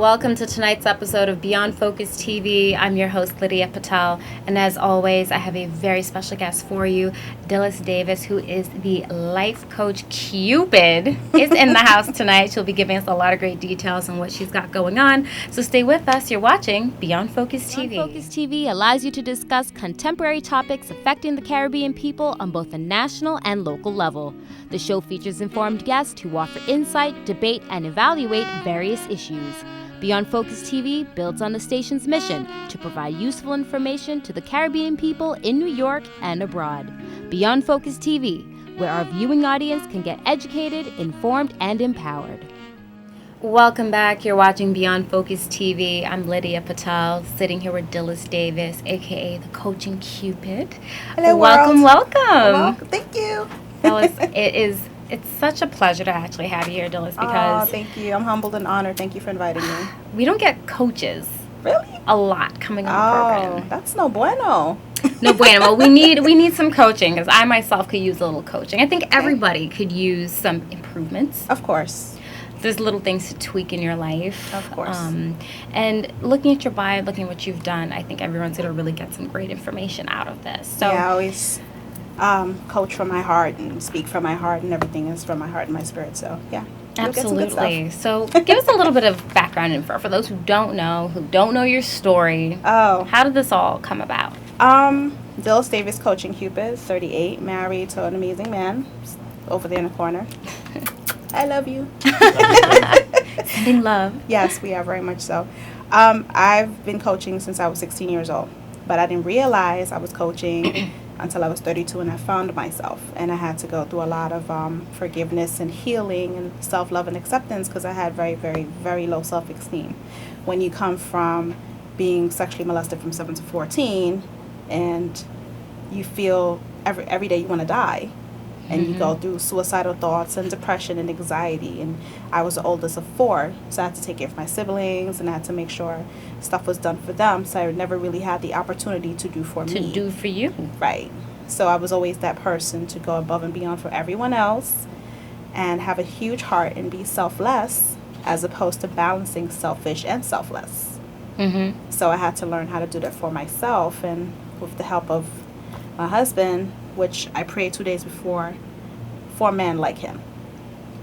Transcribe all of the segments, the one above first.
welcome to tonight's episode of Beyond Focus TV. I'm your host, Lydia Patel, and as always, I have a very special guest for you, Dhylles Davis, who is the life coach Cupid, is in the house tonight. She'll be giving us a lot of great details on what she's got going on, so stay with us. You're watching Beyond Focus TV. Beyond Focus TV allows you to discuss contemporary topics affecting the Caribbean people on both a national and local level. The show features informed guests who offer insight, debate, and evaluate various issues. Beyond Focus TV builds on the station's mission to provide useful information to the Caribbean people in New York and abroad. Beyond Focus TV, where our viewing audience can get educated, informed, and empowered. Welcome back. You're watching Beyond Focus TV. I'm Lydia Patel, sitting here with Dhylles Davis, aka the Coaching Cupid. Hello, welcome, world. welcome. Thank you. Phyllis, it's such a pleasure to actually have you here, Dhylles, because thank you. I'm humbled and honored. Thank you for inviting me. we don't get coaches Really? a lot coming on the program. That's no bueno. No bueno. Well, we need some coaching, because I myself could use a little coaching. I think everybody could use some improvements. Of course. There's little things to tweak in your life. Of course. And looking at your bio, looking at what you've done, I think everyone's going to really get some great information out of this. So yeah, I always coach from my heart and speak from my heart, and everything is from my heart and my spirit. So, yeah. You'll get some good absolutely. stuff. So give us a little bit of background info for those who don't know your story. Oh. How did this all come about? Dhylles Davis, Coaching Cupid, 38, married to an amazing man over there in the corner. I love you. Sending love. Yes, we are very much so. I've been coaching since I was 16 years old, but I didn't realize I was coaching until I was 32, and I found myself, and I had to go through a lot of forgiveness and healing and self-love and acceptance, because I had very, very, very low self-esteem. When you come from being sexually molested from 7 to 14, and you feel every day you want to die, and you go through suicidal thoughts and depression and anxiety. And I was the oldest of 4, so I had to take care of my siblings, and I had to make sure stuff was done for them. So I never really had the opportunity to do for me. To do for you. Right. So I was always that person to go above and beyond for everyone else and have a huge heart and be selfless, as opposed to balancing selfish and selfless. Mm-hmm. So I had to learn how to do that for myself, and with the help of my husband, which I prayed 2 days before for a man like him.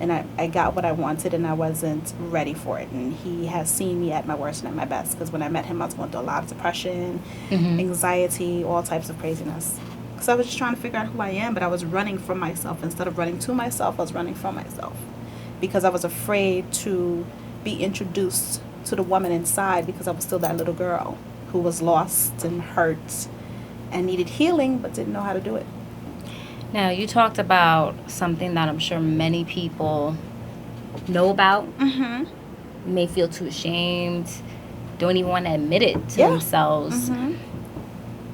And I got what I wanted, and I wasn't ready for it. And he has seen me at my worst and at my best, because when I met him, I was going through a lot of depression, anxiety, all types of craziness. So I was just trying to figure out who I am, but I was running from myself. Instead of running to myself, I was running from myself, because I was afraid to be introduced to the woman inside, because I was still that little girl who was lost and hurt and needed healing, but didn't know how to do it. Now, you talked about something that I'm sure many people know about, may feel too ashamed, don't even want to admit it to themselves,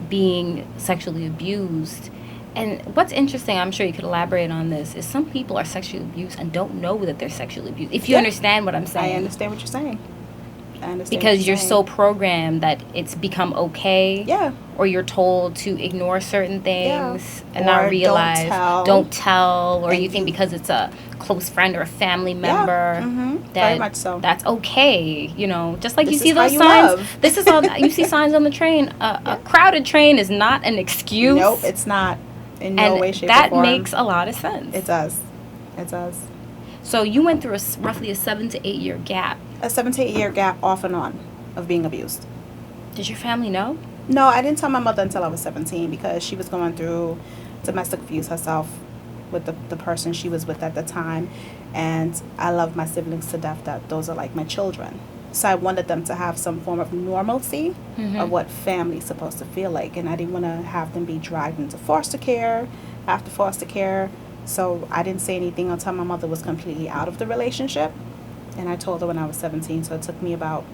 being sexually abused. And what's interesting, I'm sure you could elaborate on this, is some people are sexually abused and don't know that they're sexually abused. If you understand what I'm saying. I understand what you're saying. Because you're so programmed that it's become okay. Yeah. Or you're told to ignore certain things and or not realize. Don't tell. Or and you think because it's a close friend or a family member that very much so. That's okay. You know, just like This you see is how those you signs. love. This is on. You see signs on the train. A crowded train is not an excuse. Nope, it's not. In no way, shape, or that form. makes a lot of sense. It does. It does. So you went through roughly a 7 to 8 year gap. A 7 to 8 year gap off and on of being abused. Did your family know? No, I didn't tell my mother until I was 17, because she was going through domestic abuse herself with the person she was with at the time. And I love my siblings to death. That those are like my children. So I wanted them to have some form of normalcy of what family's supposed to feel like. And I didn't want to have them be dragged into foster care, after foster care. So I didn't say anything until my mother was completely out of the relationship. And I told her when I was 17, so it took me about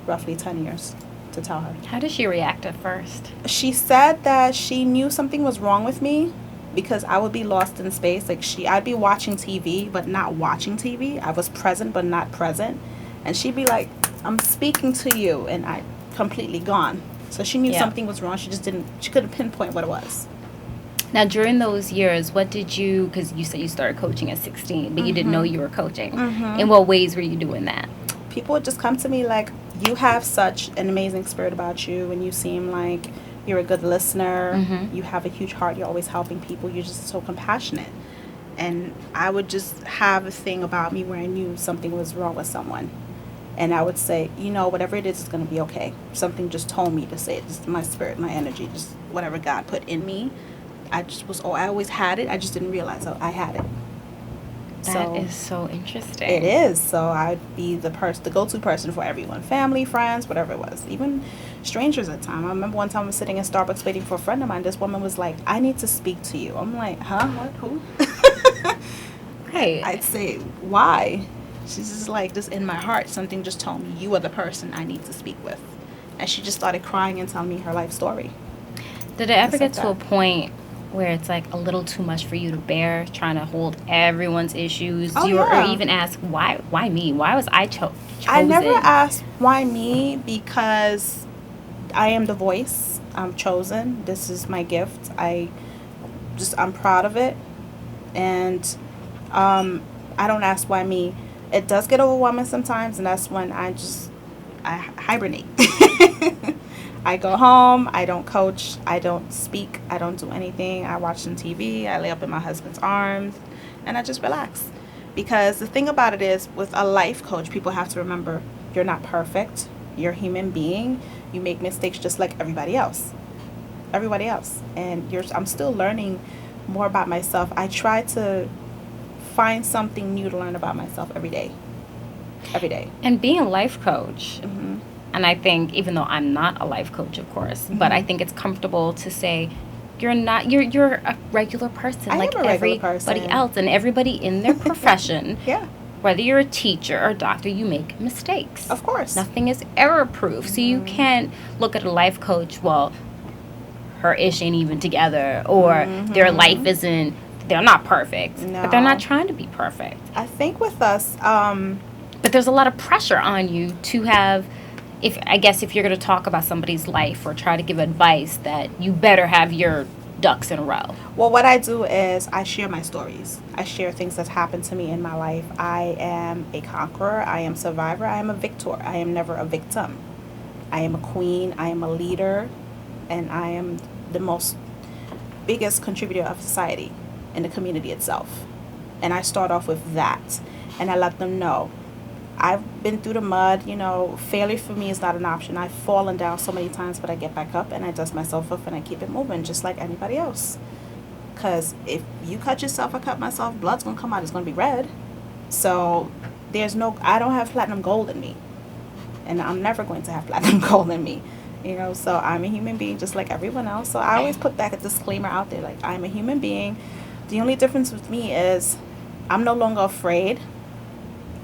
roughly 10 years to tell her. How did she react at first? She said that she knew something was wrong with me, because I would be lost in space. Like I'd be watching TV, but not watching TV. I was present, but not present. And she'd be like, I'm speaking to you, and I completely gone. So she knew something was wrong. She couldn't pinpoint what it was. Now, during those years, what did you, because you said you started coaching at 16, but you didn't know you were coaching. In what ways were you doing that? people would just come to me like, you have such an amazing spirit about you, and you seem like you're a good listener. Mm-hmm. You have a huge heart. You're always helping people. You're just so compassionate. And I would just have a thing about me where I knew something was wrong with someone. And I would say, whatever it is going to be okay. Something just told me to say it. Just my spirit, my energy, just whatever God put in me. I always had it. I just didn't realize I had it. That is so interesting. It is. So I'd be the go-to person for everyone. Family, friends, whatever it was. Even strangers at times. I remember one time I was sitting in Starbucks waiting for a friend of mine. This woman was like, I need to speak to you. I'm like, huh? What? Who? Right. I'd say, why? She's just like, just in my heart, something just told me, you are the person I need to speak with. And she just started crying and telling me her life story. Did it ever get to a point where it's like a little too much for you to bear, trying to hold everyone's issues? Or even ask, why me? Why was I chosen? I never asked why me, because I am the voice. I'm chosen. This is my gift. I'm proud of it. And I don't ask why me. It does get overwhelming sometimes, and that's when I hibernate. I go home, I don't coach, I don't speak, I don't do anything. I watch some TV, I lay up in my husband's arms, and I just relax. Because the thing about it is, with a life coach, people have to remember, you're not perfect. You're a human being. You make mistakes just like everybody else. Everybody else. And I'm still learning more about myself. I try to find something new to learn about myself every day. Every day. And being a life coach, Mm-hmm. and I think, even though I'm not a life coach, of course, but I think it's comfortable to say, you're a regular person like everybody else, and everybody in their profession. Yeah. Whether you're a teacher or a doctor, you make mistakes. Of course. Nothing is error-proof. So you can't look at a life coach, well, her ish ain't even together, or their life they're not perfect. No. But they're not trying to be perfect. I think with us, but there's a lot of pressure on you to have, if you're going to talk about somebody's life or try to give advice, that you better have your ducks in a row. Well, what I do is I share my stories. I share things that's happened to me in my life. I am a conqueror. I am a survivor. I am a victor. I am never a victim. I am a queen. I am a leader. And I am the biggest contributor of society in the community itself. And I start off with that. And I let them know, I've been through the mud. Failure for me is not an option. I've fallen down so many times, but I get back up and I dust myself up and I keep it moving just like anybody else. Because if you cut yourself, I cut myself, blood's going to come out. It's going to be red. So I don't have platinum gold in me. And I'm never going to have platinum gold in me. So I'm a human being just like everyone else. So I always put that disclaimer out there, like, I'm a human being. The only difference with me is I'm no longer afraid.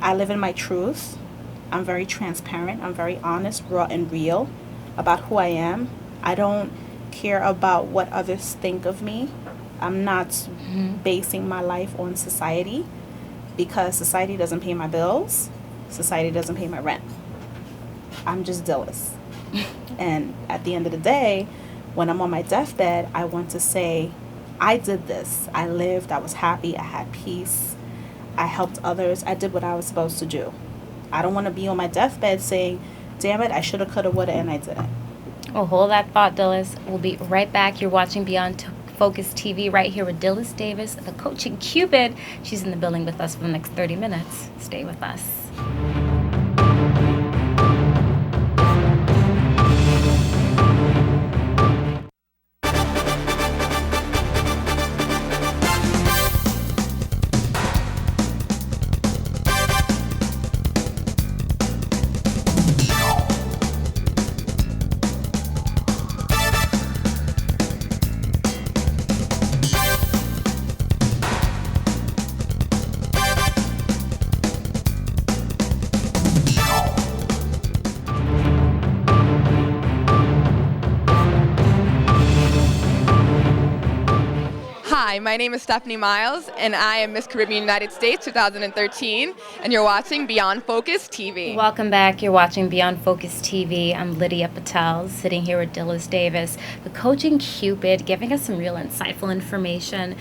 I live in my truth. I'm very transparent. I'm very honest, raw, and real about who I am. I don't care about what others think of me. I'm not basing my life on society, because society doesn't pay my bills. Society doesn't pay my rent. I'm just Dhylles. And at the end of the day, when I'm on my deathbed, I want to say, I did this. I lived. I was happy. I had peace. I helped others. I did what I was supposed to do. I don't want to be on my deathbed saying, damn it, I should have, could have, would have, and I didn't. Well, hold that thought, Dhylles. We'll be right back. You're watching Beyond Focus TV right here with Dhylles Davis, the coaching Cupid. She's in the building with us for the next 30 minutes. Stay with us. Hi, my name is Stephanie Miles, and I am Miss Caribbean United States 2013, and you're watching Beyond Focus TV. Welcome back. You're watching Beyond Focus TV. I'm Lydia Patel, sitting here with Dhylles Davis, the coaching Cupid, giving us some real insightful information.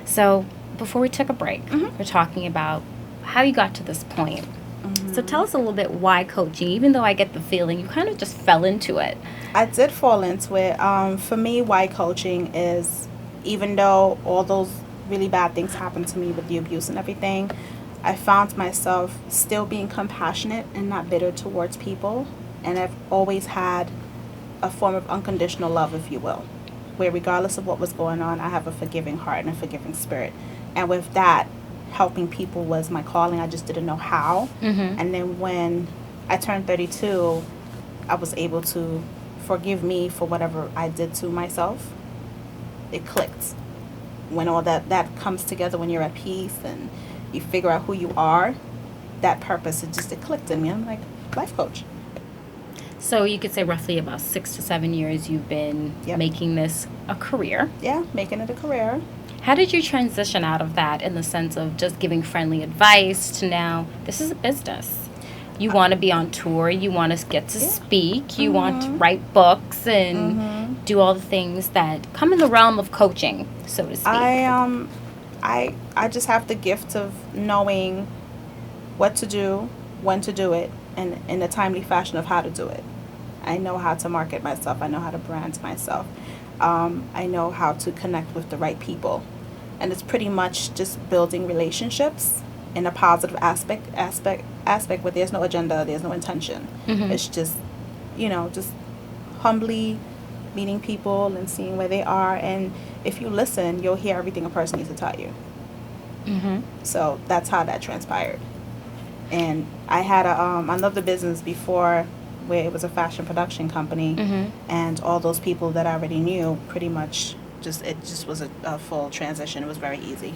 So before we took a break, we're talking about how you got to this point. So tell us a little bit why coaching, even though I get the feeling you kind of just fell into it. I did fall into it. For me, why coaching is, even though all those really bad things happened to me with the abuse and everything, I found myself still being compassionate and not bitter towards people. And I've always had a form of unconditional love, if you will, where regardless of what was going on, I have a forgiving heart and a forgiving spirit. And with that, helping people was my calling. I just didn't know how. And then when I turned 32, I was able to forgive me for whatever I did to myself. It clicked. When all that comes together, when you're at peace and you figure out who you are, that purpose, it clicked in me. I'm like, life coach. So you could say roughly about 6 to 7 years you've been making this a career. Yeah, making it a career. How did you transition out of that in the sense of just giving friendly advice to now this is a business? You want to be on tour, you want to get to speak, you want to write books and do all the things that come in the realm of coaching, so to speak. I just have the gift of knowing what to do, when to do it, and in a timely fashion of how to do it. I know how to market myself. I know how to brand myself. I know how to connect with the right people. And it's pretty much just building relationships in a positive aspect where there's no agenda, there's no intention. It's just, just humbly meeting people and seeing where they are. And if you listen, you'll hear everything a person needs to tell you. So that's how that transpired. And I had another business before where it was a fashion production company, and all those people that I already knew pretty much it just was a full transition. It was very easy.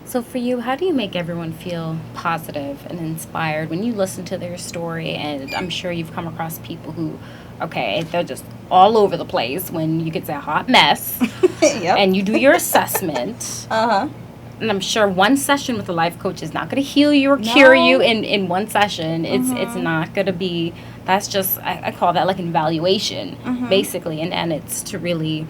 So for you, how do you make everyone feel positive and inspired when you listen to their story? And I'm sure you've come across people who, they're just all over the place, when you could say a hot mess. And you do your assessment. And I'm sure one session with a life coach is not going to heal you or cure you in one session. It's not going to be, that's just, I call that like an evaluation, basically. And it's to really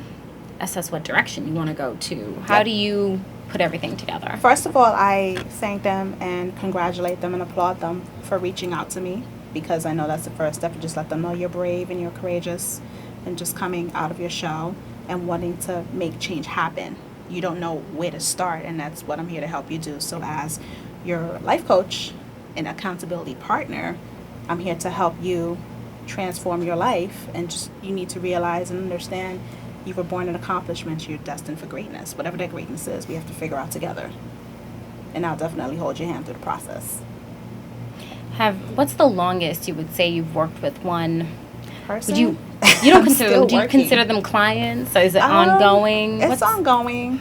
assess what direction you want to go to. How do you put everything together? First of all, I thank them and congratulate them and applaud them for reaching out to me, because I know that's the first step. You just let them know you're brave and you're courageous and just coming out of your shell and wanting to make change happen. You don't know where to start, and that's what I'm here to help you do. So as your life coach and accountability partner, I'm here to help you transform your life. And just, you need to realize and understand you were born an accomplishment. You're destined for greatness. Whatever that greatness is, we have to figure out together. And I'll definitely hold your hand through the process. What's the longest you would say you've worked with one person? You don't consider them, do you consider them clients? Or is it ongoing? It's ongoing.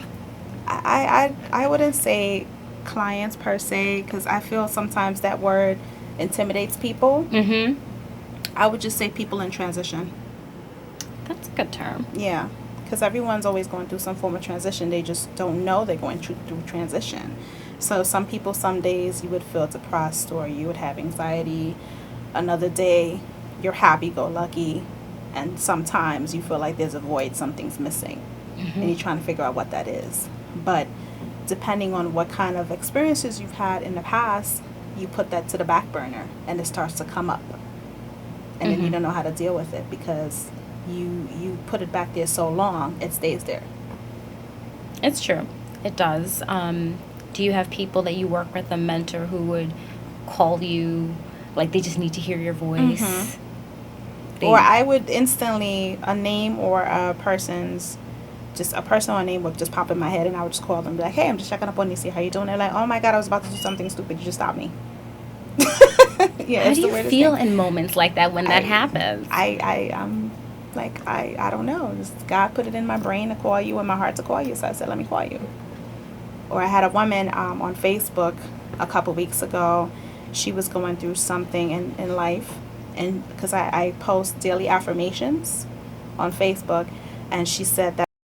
I wouldn't say clients per se, because I feel sometimes that word intimidates people. I would just say people in transition. That's a good term. Yeah, because everyone's always going through some form of transition. They just don't know they're going through transition. So some people, some days you would feel depressed or you would have anxiety. Another day you're happy-go-lucky, and sometimes you feel like there's a void, something's missing, and you're trying to figure out what that is. But depending on what kind of experiences you've had in the past, you put that to the back burner, and it starts to come up. And then you don't know how to deal with it, because you put it back there so long, it stays there. It's true. It does. Do you have people that you work with, a mentor, who would call you, like they just need to hear your voice? Or I would instantly, a name or a person's, just a person or a name would just pop in my head, and I would just call them and be like, hey, I'm just checking up on you, see how you doing. They're like, oh my God, I was about to do something stupid, you just stopped me. How do you feel in moments like that when that happens? I'm like, I don't know. Just God put it in my brain to call you and my heart to call you, so I said, let me call you. Or I had a woman on Facebook a couple weeks ago. She was going through something in life, and because I post daily affirmations on Facebook, and she said that